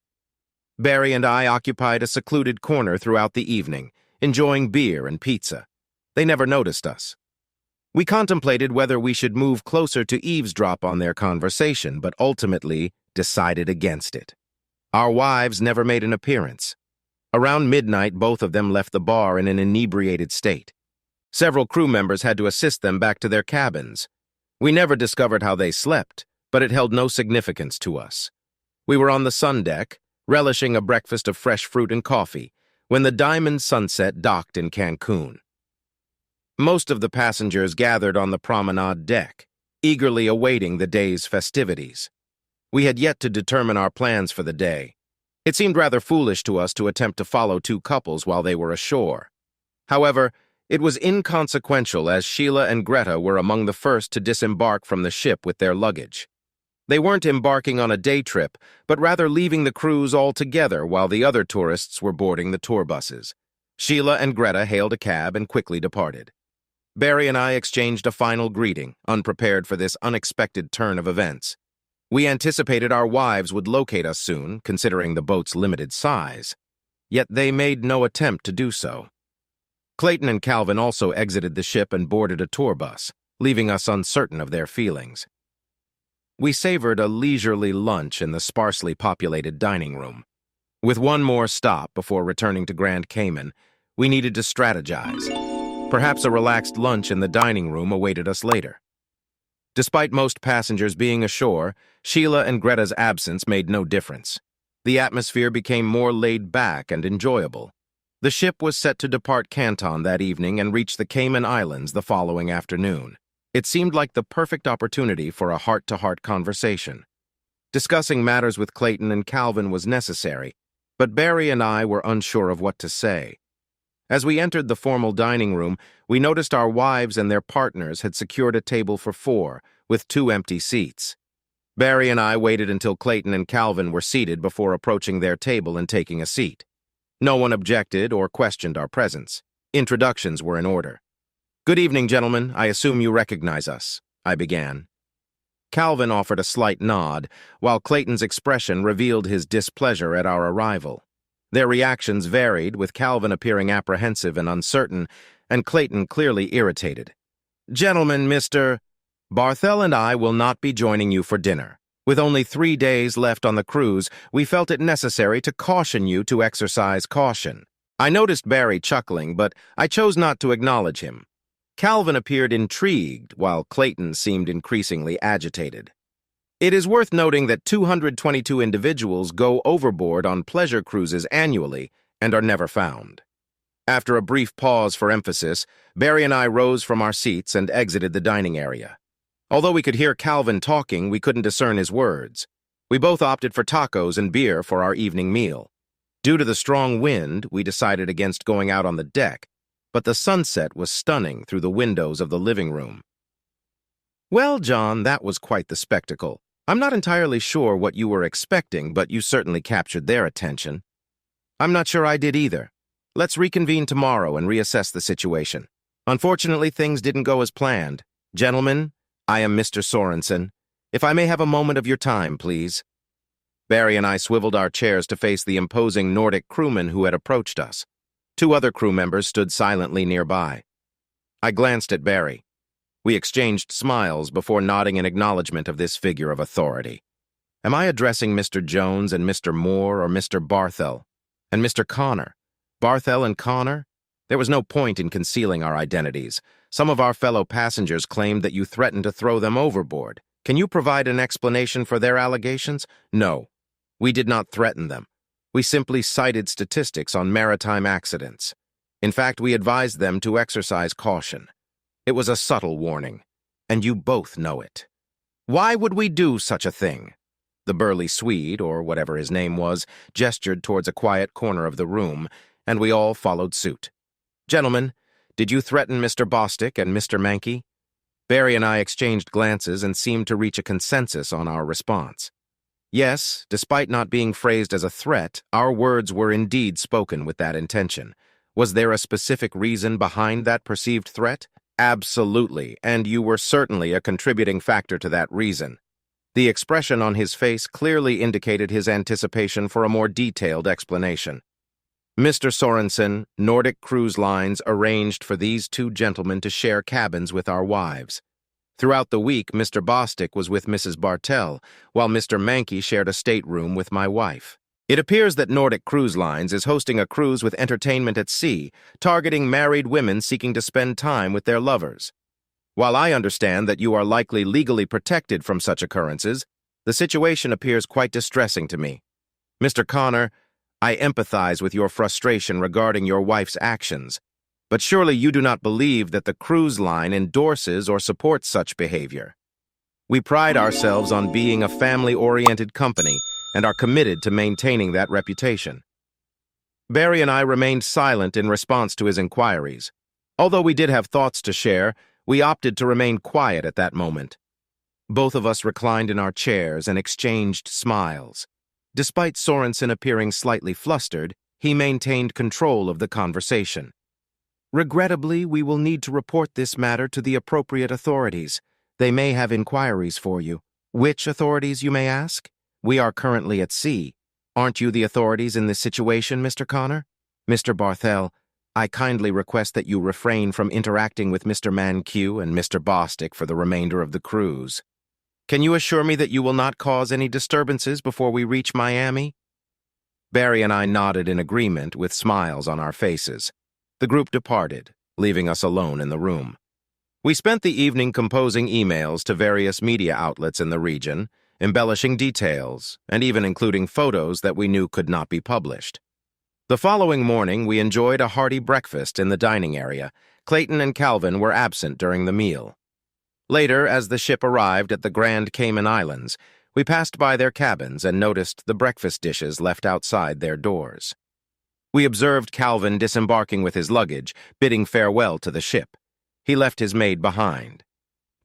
Barry and I occupied a secluded corner throughout the evening, enjoying beer and pizza. They never noticed us. We contemplated whether we should move closer to eavesdrop on their conversation, but ultimately decided against it. Our wives never made an appearance. Around midnight, both of them left the bar in an inebriated state. Several crew members had to assist them back to their cabins. We never discovered how they slept, but it held no significance to us. We were on the sun deck, relishing a breakfast of fresh fruit and coffee, when the Diamond Sunset docked in Cancun. Most of the passengers gathered on the promenade deck, eagerly awaiting the day's festivities. We had yet to determine our plans for the day. It seemed rather foolish to us to attempt to follow two couples while they were ashore. However, it was inconsequential as Sheila and Greta were among the first to disembark from the ship with their luggage. They weren't embarking on a day trip, but rather leaving the cruise altogether while the other tourists were boarding the tour buses. Sheila and Greta hailed a cab and quickly departed. Barry and I exchanged a final greeting, unprepared for this unexpected turn of events. We anticipated our wives would locate us soon, considering the boat's limited size. Yet they made no attempt to do so. Clayton and Calvin also exited the ship and boarded a tour bus, leaving us uncertain of their feelings. We savored a leisurely lunch in the sparsely populated dining room. With one more stop before returning to Grand Cayman, we needed to strategize. Perhaps a relaxed lunch in the dining room awaited us later. Despite most passengers being ashore, Sheila and Greta's absence made no difference. The atmosphere became more laid back and enjoyable. The ship was set to depart Canton that evening and reach the Cayman Islands the following afternoon. It seemed like the perfect opportunity for a heart-to-heart conversation. Discussing matters with Clayton and Calvin was necessary, but Barry and I were unsure of what to say. As we entered the formal dining room, we noticed our wives and their partners had secured a table for 4, with 2 empty seats. Barry and I waited until Clayton and Calvin were seated before approaching their table and taking a seat. No one objected or questioned our presence. Introductions were in order. "Good evening, gentlemen. I assume you recognize us," I began. Calvin offered a slight nod, while Clayton's expression revealed his displeasure at our arrival. Their reactions varied, with Calvin appearing apprehensive and uncertain, and Clayton clearly irritated. "Gentlemen, Mr. Barthel and I will not be joining you for dinner. With only 3 days left on the cruise, we felt it necessary to caution you to exercise caution." I noticed Barry chuckling, but I chose not to acknowledge him. Calvin appeared intrigued, while Clayton seemed increasingly agitated. It is worth noting that 222 individuals go overboard on pleasure cruises annually and are never found. After a brief pause for emphasis, Barry and I rose from our seats and exited the dining area. Although we could hear Calvin talking, we couldn't discern his words. We both opted for tacos and beer for our evening meal. Due to the strong wind, we decided against going out on the deck, but the sunset was stunning through the windows of the living room. Well, John, that was quite the spectacle. I'm not entirely sure what you were expecting, but you certainly captured their attention. I'm not sure I did either. Let's reconvene tomorrow and reassess the situation. Unfortunately, things didn't go as planned. Gentlemen, I am Mr. Sorensen. If I may have a moment of your time, please. Barry and I swiveled our chairs to face the imposing Nordic crewman who had approached us. Two other crew members stood silently nearby. I glanced at Barry. We exchanged smiles before nodding in acknowledgement of this figure of authority. Am I addressing Mr. Jones and Mr. Moore or Mr. Barthel? And Mr. Connor? Barthel and Connor? There was no point in concealing our identities. Some of our fellow passengers claimed that you threatened to throw them overboard. Can you provide an explanation for their allegations? No. We did not threaten them. We simply cited statistics on maritime accidents. In fact, we advised them to exercise caution. It was a subtle warning, and you both know it. Why would we do such a thing? The burly Swede, or whatever his name was, gestured towards a quiet corner of the room, and we all followed suit. Gentlemen, did you threaten Mr. Bostic and Mr. Mankey? Barry and I exchanged glances and seemed to reach a consensus on our response. Yes, despite not being phrased as a threat, our words were indeed spoken with that intention. Was there a specific reason behind that perceived threat? Absolutely, and you were certainly a contributing factor to that reason. The expression on his face clearly indicated his anticipation for a more detailed explanation. Mr. Sorensen, Nordic Cruise Lines arranged for these two gentlemen to share cabins with our wives. Throughout the week, Mr. Bostic was with Mrs. Bartell, while Mr. Mankey shared a stateroom with my wife. It appears that Nordic Cruise Lines is hosting a cruise with entertainment at sea, targeting married women seeking to spend time with their lovers. While I understand that you are likely legally protected from such occurrences, the situation appears quite distressing to me. Mr. Connor, I empathize with your frustration regarding your wife's actions, but surely you do not believe that the cruise line endorses or supports such behavior. We pride ourselves on being a family-oriented company and are committed to maintaining that reputation. Barry and I remained silent in response to his inquiries. Although we did have thoughts to share, we opted to remain quiet at that moment. Both of us reclined in our chairs and exchanged smiles. Despite Sorensen appearing slightly flustered, he maintained control of the conversation. Regrettably, we will need to report this matter to the appropriate authorities. They may have inquiries for you. Which authorities, you may ask? We are currently at sea. Aren't you the authorities in this situation, Mr. Connor? Mr. Barthel, I kindly request that you refrain from interacting with Mr. Manque and Mr. Bostic for the remainder of the cruise. Can you assure me that you will not cause any disturbances before we reach Miami? Barry and I nodded in agreement with smiles on our faces. The group departed, leaving us alone in the room. We spent the evening composing emails to various media outlets in the region, embellishing details, and even including photos that we knew could not be published. The following morning, we enjoyed a hearty breakfast in the dining area. Clayton and Calvin were absent during the meal. Later, as the ship arrived at the Grand Cayman Islands, we passed by their cabins and noticed the breakfast dishes left outside their doors. We observed Calvin disembarking with his luggage, bidding farewell to the ship. He left his maid behind.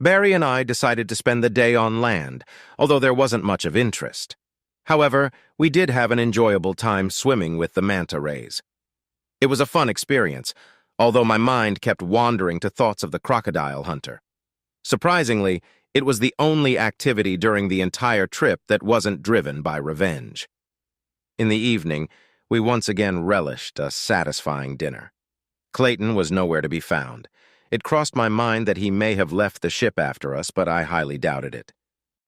Barry and I decided to spend the day on land, although there wasn't much of interest. However, we did have an enjoyable time swimming with the manta rays. It was a fun experience, although my mind kept wandering to thoughts of the crocodile hunter. Surprisingly, it was the only activity during the entire trip that wasn't driven by revenge. In the evening, we once again relished a satisfying dinner. Clayton was nowhere to be found. It crossed my mind that he may have left the ship after us, but I highly doubted it.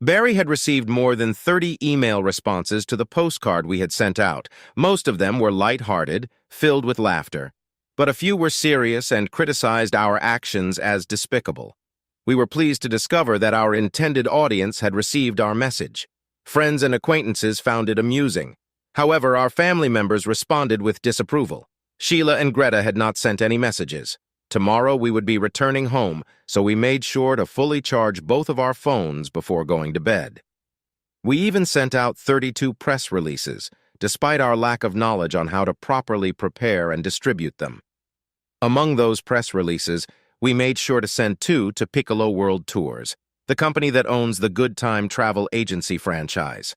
Barry had received more than 30 email responses to the postcard we had sent out. Most of them were light-hearted, filled with laughter, but a few were serious and criticized our actions as despicable. We were pleased to discover that our intended audience had received our message. Friends and acquaintances found it amusing. However, our family members responded with disapproval. Sheila and Greta had not sent any messages. Tomorrow we would be returning home, so we made sure to fully charge both of our phones before going to bed. We even sent out 32 press releases, despite our lack of knowledge on how to properly prepare and distribute them. Among those press releases, we made sure to send 2 to Piccolo World Tours, the company that owns the Good Time travel agency franchise.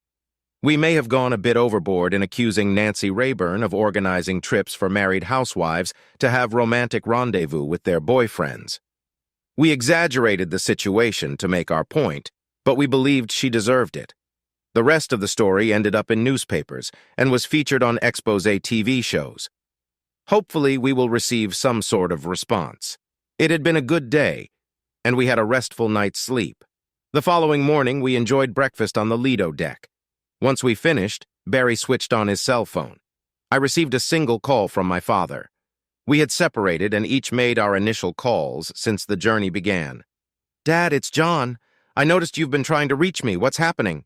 We may have gone a bit overboard in accusing Nancy Rayburn of organizing trips for married housewives to have romantic rendezvous with their boyfriends. We exaggerated the situation to make our point, but we believed she deserved it. The rest of the story ended up in newspapers and was featured on expose TV shows. Hopefully, we will receive some sort of response. It had been a good day, and we had a restful night's sleep. The following morning, we enjoyed breakfast on the Lido deck. Once we finished, Barry switched on his cell phone. I received a single call from my father. We had separated and each made our initial calls since the journey began. "Dad, it's John. I noticed you've been trying to reach me. What's happening?"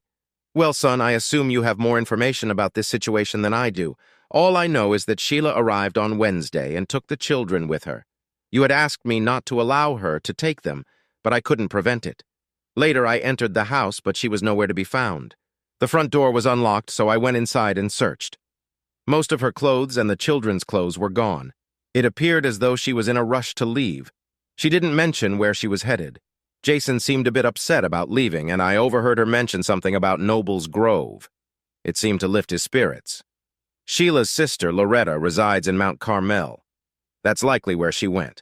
"Well, son, I assume you have more information about this situation than I do. All I know is that Sheila arrived on Wednesday and took the children with her. You had asked me not to allow her to take them, but I couldn't prevent it. Later, I entered the house, but she was nowhere to be found. The front door was unlocked, so I went inside and searched. Most of her clothes and the children's clothes were gone. It appeared as though she was in a rush to leave. She didn't mention where she was headed. Jason seemed a bit upset about leaving, and I overheard her mention something about Noble's Grove. It seemed to lift his spirits. Sheila's sister, Loretta, resides in Mount Carmel. That's likely where she went.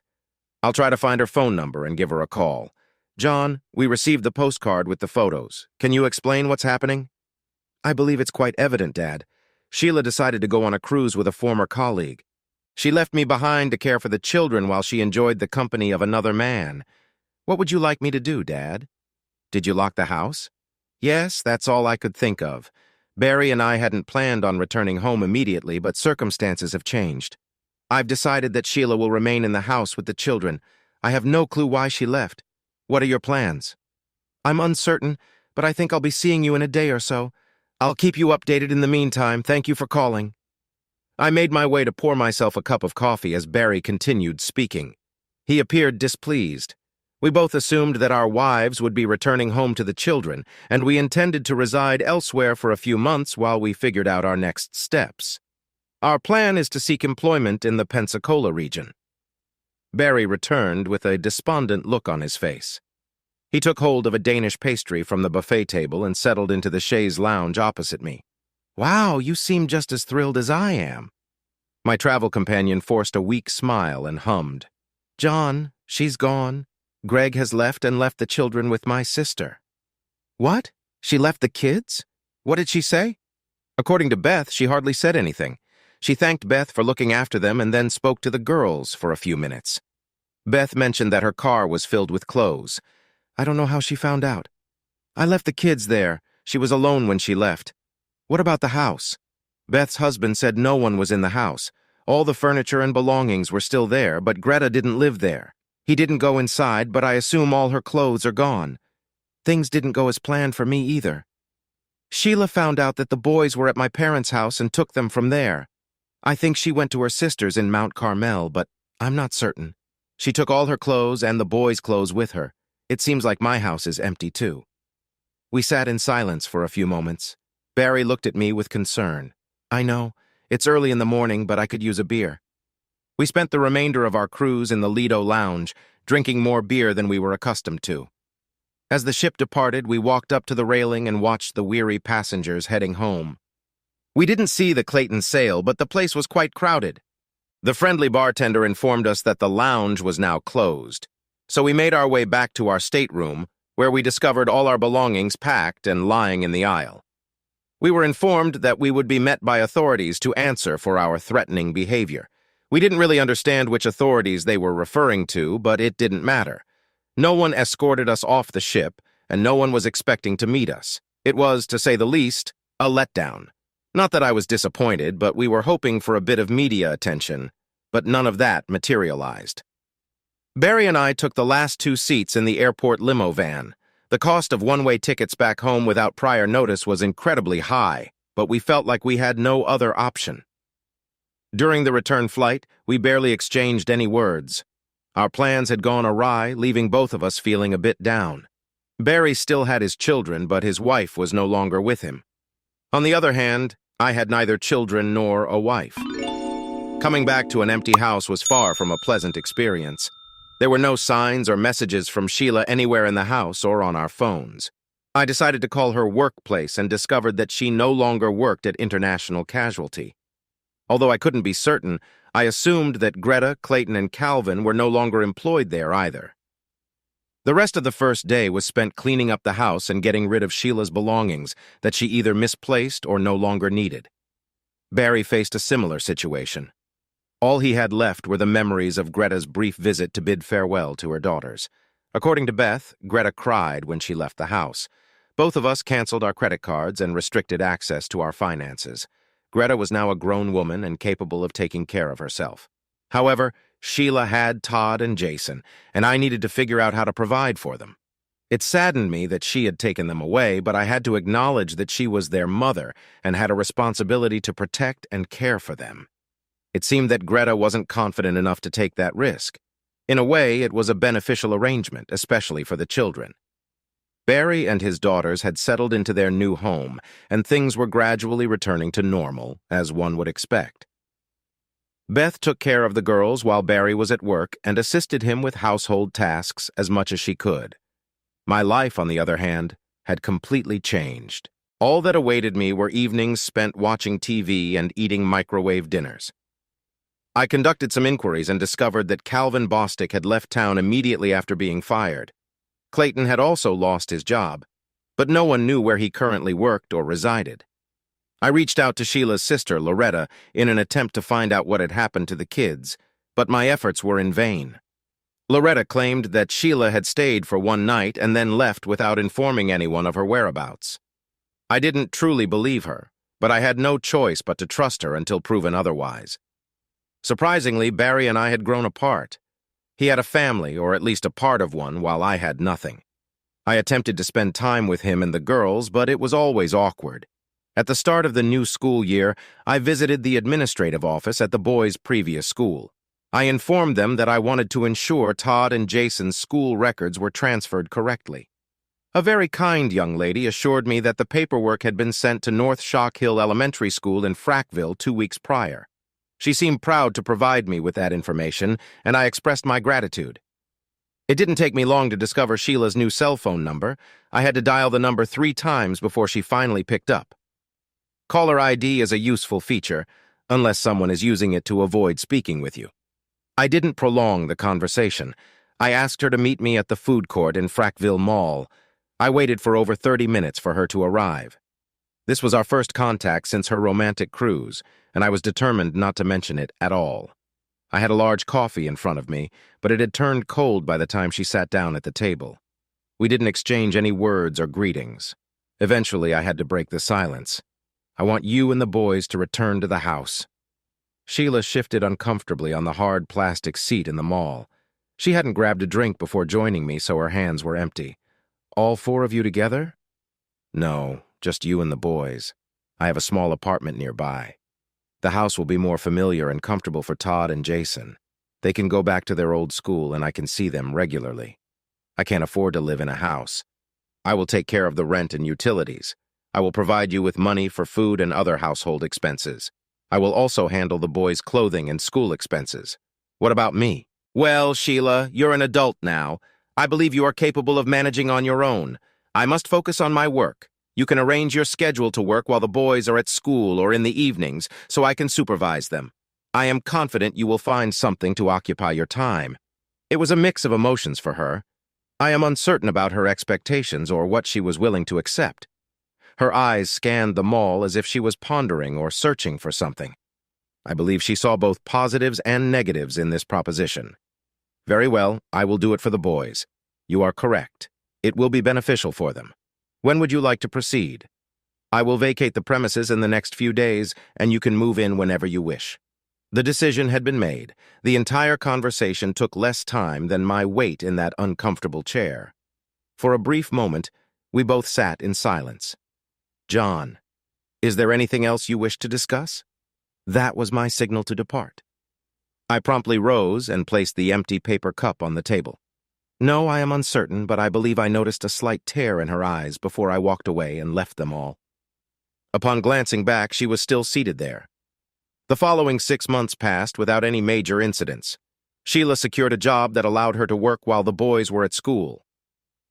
I'll try to find her phone number and give her a call. John, we received the postcard with the photos. Can you explain what's happening?" "I believe it's quite evident, Dad. Sheila decided to go on a cruise with a former colleague. She left me behind to care for the children while she enjoyed the company of another man. What would you like me to do, Dad?" "Did you lock the house?" "Yes, that's all I could think of. Barry and I hadn't planned on returning home immediately, but circumstances have changed. I've decided that Sheila will remain in the house with the children. I have no clue why she left. What are your plans?" "I'm uncertain, but I think I'll be seeing you in a day or so. I'll keep you updated in the meantime. Thank you for calling." I made my way to pour myself a cup of coffee as Barry continued speaking. He appeared displeased. We both assumed that our wives would be returning home to the children, and we intended to reside elsewhere for a few months while we figured out our next steps. Our plan is to seek employment in the Pensacola region. Barry returned with a despondent look on his face. He took hold of a Danish pastry from the buffet table and settled into the chaise lounge opposite me. "Wow, you seem just as thrilled as I am." My travel companion forced a weak smile and hummed. "John, she's gone. Greg has left and left the children with my sister." "What? She left the kids? What did she say?" "According to Beth, she hardly said anything. She thanked Beth for looking after them and then spoke to the girls for a few minutes. Beth mentioned that her car was filled with clothes. I don't know how she found out. I left the kids there. She was alone when she left." "What about the house?" "Beth's husband said no one was in the house. All the furniture and belongings were still there, but Greta didn't live there. He didn't go inside, but I assume all her clothes are gone. Things didn't go as planned for me either. Sheila found out that the boys were at my parents' house and took them from there. I think she went to her sister's in Mount Carmel, but I'm not certain. She took all her clothes and the boys' clothes with her. It seems like my house is empty too." We sat in silence for a few moments. Barry looked at me with concern. "I know. It's early in the morning, but I could use a beer." We spent the remainder of our cruise in the Lido lounge, drinking more beer than we were accustomed to. As the ship departed, we walked up to the railing and watched the weary passengers heading home. We didn't see the Clayton sail, but the place was quite crowded. The friendly bartender informed us that the lounge was now closed, so we made our way back to our stateroom, where we discovered all our belongings packed and lying in the aisle. We were informed that we would be met by authorities to answer for our threatening behavior. We didn't really understand which authorities they were referring to, but it didn't matter. No one escorted us off the ship, and no one was expecting to meet us. It was, to say the least, a letdown. Not that I was disappointed, but we were hoping for a bit of media attention, but none of that materialized. Barry and I took the last two seats in the airport limo van. The cost of one-way tickets back home without prior notice was incredibly high, but we felt like we had no other option. During the return flight, we barely exchanged any words. Our plans had gone awry, leaving both of us feeling a bit down. Barry still had his children, but his wife was no longer with him. On the other hand, I had neither children nor a wife. Coming back to an empty house was far from a pleasant experience. There were no signs or messages from Sheila anywhere in the house or on our phones. I decided to call her workplace and discovered that she no longer worked at International Casualty. Although I couldn't be certain, I assumed that Greta, Clayton, and Calvin were no longer employed there either. The rest of the first day was spent cleaning up the house and getting rid of Sheila's belongings that she either misplaced or no longer needed. Barry faced a similar situation. All he had left were the memories of Greta's brief visit to bid farewell to her daughters. According to Beth, Greta cried when she left the house. Both of us canceled our credit cards and restricted access to our finances. Greta was now a grown woman and capable of taking care of herself. However, Sheila had Todd and Jason, and I needed to figure out how to provide for them. It saddened me that she had taken them away, but I had to acknowledge that she was their mother and had a responsibility to protect and care for them. It seemed that Greta wasn't confident enough to take that risk. In a way, it was a beneficial arrangement, especially for the children. Barry and his daughters had settled into their new home, and things were gradually returning to normal, as one would expect. Beth took care of the girls while Barry was at work and assisted him with household tasks as much as she could. My life, on the other hand, had completely changed. All that awaited me were evenings spent watching TV and eating microwave dinners. I conducted some inquiries and discovered that Calvin Bostic had left town immediately after being fired. Clayton had also lost his job, but no one knew where he currently worked or resided. I reached out to Sheila's sister, Loretta, in an attempt to find out what had happened to the kids, but my efforts were in vain. Loretta claimed that Sheila had stayed for one night and then left without informing anyone of her whereabouts. I didn't truly believe her, but I had no choice but to trust her until proven otherwise. Surprisingly, Barry and I had grown apart. He had a family, or at least a part of one, while I had nothing. I attempted to spend time with him and the girls, but it was always awkward. At the start of the new school year, I visited the administrative office at the boys' previous school. I informed them that I wanted to ensure Todd and Jason's school records were transferred correctly. A very kind young lady assured me that the paperwork had been sent to North Shock Hill Elementary School in Frackville 2 weeks prior. She seemed proud to provide me with that information, and I expressed my gratitude. It didn't take me long to discover Sheila's new cell phone number. I had to dial the number 3 times before she finally picked up. Caller ID is a useful feature, unless someone is using it to avoid speaking with you. I didn't prolong the conversation. I asked her to meet me at the food court in Frackville Mall. I waited for over 30 minutes for her to arrive. This was our first contact since her romantic cruise, and I was determined not to mention it at all. I had a large coffee in front of me, but it had turned cold by the time she sat down at the table. We didn't exchange any words or greetings. Eventually, I had to break the silence. I want you and the boys to return to the house. Sheila shifted uncomfortably on the hard plastic seat in the mall. She hadn't grabbed a drink before joining me, so her hands were empty. All 4 of you together? No, just you and the boys. I have a small apartment nearby. The house will be more familiar and comfortable for Todd and Jason. They can go back to their old school and I can see them regularly. I can't afford to live in a house. I will take care of the rent and utilities. I will provide you with money for food and other household expenses. I will also handle the boys' clothing and school expenses. What about me? Well, Sheila, you're an adult now. I believe you are capable of managing on your own. I must focus on my work. You can arrange your schedule to work while the boys are at school or in the evenings, so I can supervise them. I am confident you will find something to occupy your time. It was a mix of emotions for her. I am uncertain about her expectations or what she was willing to accept. Her eyes scanned the mall as if she was pondering or searching for something. I believe she saw both positives and negatives in this proposition. Very well, I will do it for the boys. You are correct. It will be beneficial for them. When would you like to proceed? I will vacate the premises in the next few days, and you can move in whenever you wish. The decision had been made. The entire conversation took less time than my wait in that uncomfortable chair. For a brief moment, we both sat in silence. "John, is there anything else you wish to discuss?" That was my signal to depart. I promptly rose and placed the empty paper cup on the table. "No, I am uncertain, but I believe I noticed a slight tear in her eyes before I walked away and left them all." Upon glancing back, she was still seated there. The following 6 months passed without any major incidents. Sheila secured a job that allowed her to work while the boys were at school.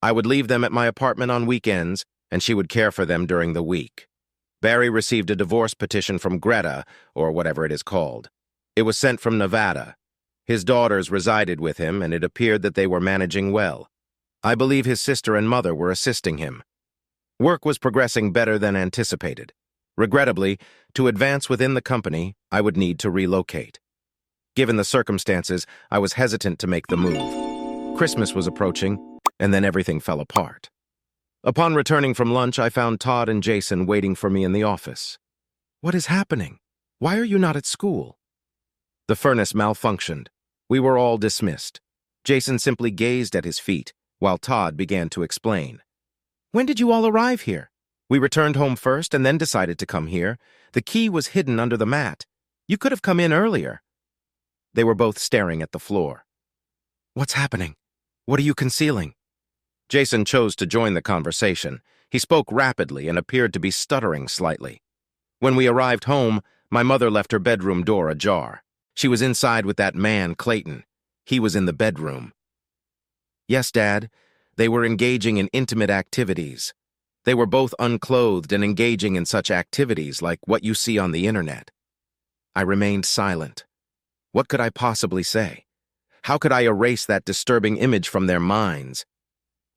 I would leave them at my apartment on weekends, and she would care for them during the week. Barry received a divorce petition from Greta, or whatever it is called. It was sent from Nevada. His daughters resided with him, and it appeared that they were managing well. I believe his sister and mother were assisting him. Work was progressing better than anticipated. Regrettably, to advance within the company, I would need to relocate. Given the circumstances, I was hesitant to make the move. Christmas was approaching, and then everything fell apart. Upon returning from lunch, I found Todd and Jason waiting for me in the office. "What is happening? Why are you not at school?" The furnace malfunctioned. We were all dismissed. Jason simply gazed at his feet, while Todd began to explain. "When did you all arrive here?" "We returned home first and then decided to come here. The key was hidden under the mat. You could have come in earlier." They were both staring at the floor. "What's happening? What are you concealing?" Jason chose to join the conversation. He spoke rapidly and appeared to be stuttering slightly. "When we arrived home, my mother left her bedroom door ajar. She was inside with that man, Clayton. He was in the bedroom." "Yes, Dad. They were engaging in intimate activities. They were both unclothed and engaging in such activities like what you see on the internet." I remained silent. What could I possibly say? How could I erase that disturbing image from their minds?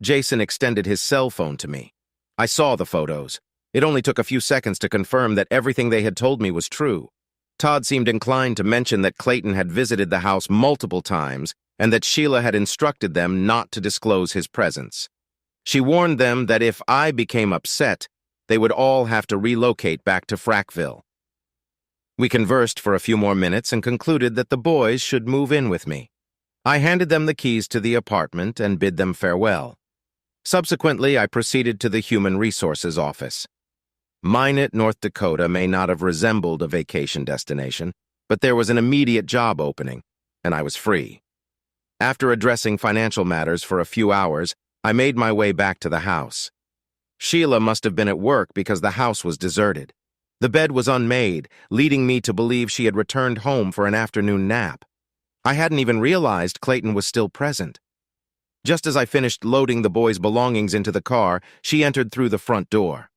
Jason extended his cell phone to me. I saw the photos. It only took a few seconds to confirm that everything they had told me was true. Todd seemed inclined to mention that Clayton had visited the house multiple times and that Sheila had instructed them not to disclose his presence. She warned them that if I became upset, they would all have to relocate back to Frackville. We conversed for a few more minutes and concluded that the boys should move in with me. I handed them the keys to the apartment and bid them farewell. Subsequently, I proceeded to the Human Resources office. Minot, North Dakota may not have resembled a vacation destination, but there was an immediate job opening, and I was free. After addressing financial matters for a few hours, I made my way back to the house. Sheila must have been at work because the house was deserted. The bed was unmade, leading me to believe she had returned home for an afternoon nap. I hadn't even realized Clayton was still present. Just as I finished loading the boys' belongings into the car, she entered through the front door.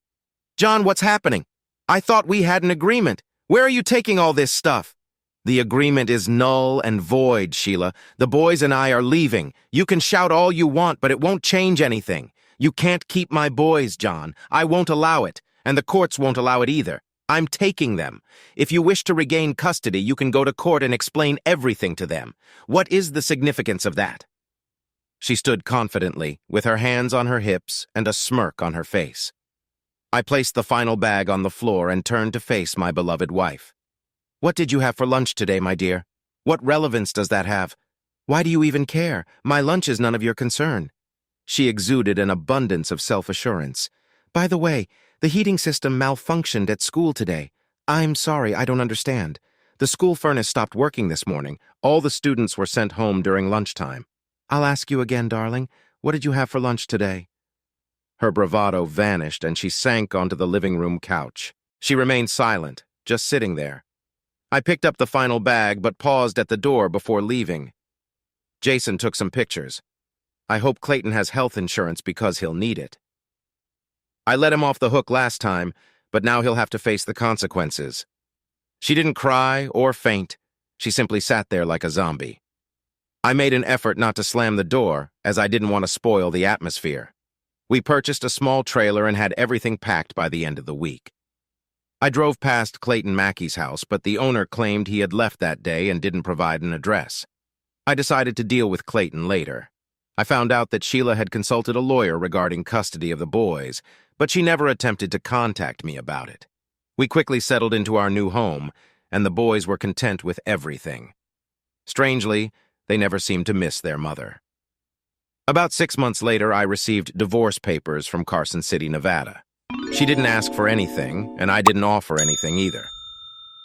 "John, what's happening? I thought we had an agreement. Where are you taking all this stuff?" "The agreement is null and void, Sheila. The boys and I are leaving. You can shout all you want, but it won't change anything. You can't keep my boys, John. I won't allow it, and the courts won't allow it either. I'm taking them. If you wish to regain custody, you can go to court and explain everything to them. What is the significance of that?" She stood confidently, with her hands on her hips and a smirk on her face. I placed the final bag on the floor and turned to face my beloved wife. "What did you have for lunch today, my dear? What relevance does that have? Why do you even care? My lunch is none of your concern." She exuded an abundance of self-assurance. "By the way, the heating system malfunctioned at school today. I'm sorry, I don't understand. The school furnace stopped working this morning. All the students were sent home during lunchtime." "I'll ask you again, darling. What did you have for lunch today?" Her bravado vanished and she sank onto the living room couch. She remained silent, just sitting there. I picked up the final bag but paused at the door before leaving. Jason took some pictures. I hope Clayton has health insurance because he'll need it. I let him off the hook last time, but now he'll have to face the consequences. She didn't cry or faint. She simply sat there like a zombie. I made an effort not to slam the door, as I didn't want to spoil the atmosphere. We purchased a small trailer and had everything packed by the end of the week. I drove past Clayton Mackey's house, but the owner claimed he had left that day and didn't provide an address. I decided to deal with Clayton later. I found out that Sheila had consulted a lawyer regarding custody of the boys, but she never attempted to contact me about it. We quickly settled into our new home, and the boys were content with everything. Strangely, they never seemed to miss their mother. About 6 months later, I received divorce papers from Carson City, Nevada. She didn't ask for anything, and I didn't offer anything either.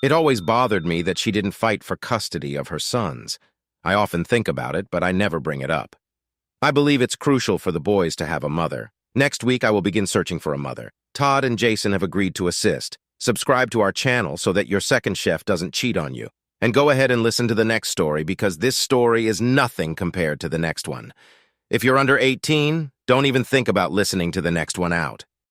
It always bothered me that she didn't fight for custody of her sons. I often think about it, but I never bring it up. I believe it's crucial for the boys to have a mother. Next week, I will begin searching for a mother. Todd and Jason have agreed to assist. Subscribe to our channel so that your second chef doesn't cheat on you. And go ahead and listen to the next story because this story is nothing compared to the next one. If you're under 18, don't even think about listening to the next one out.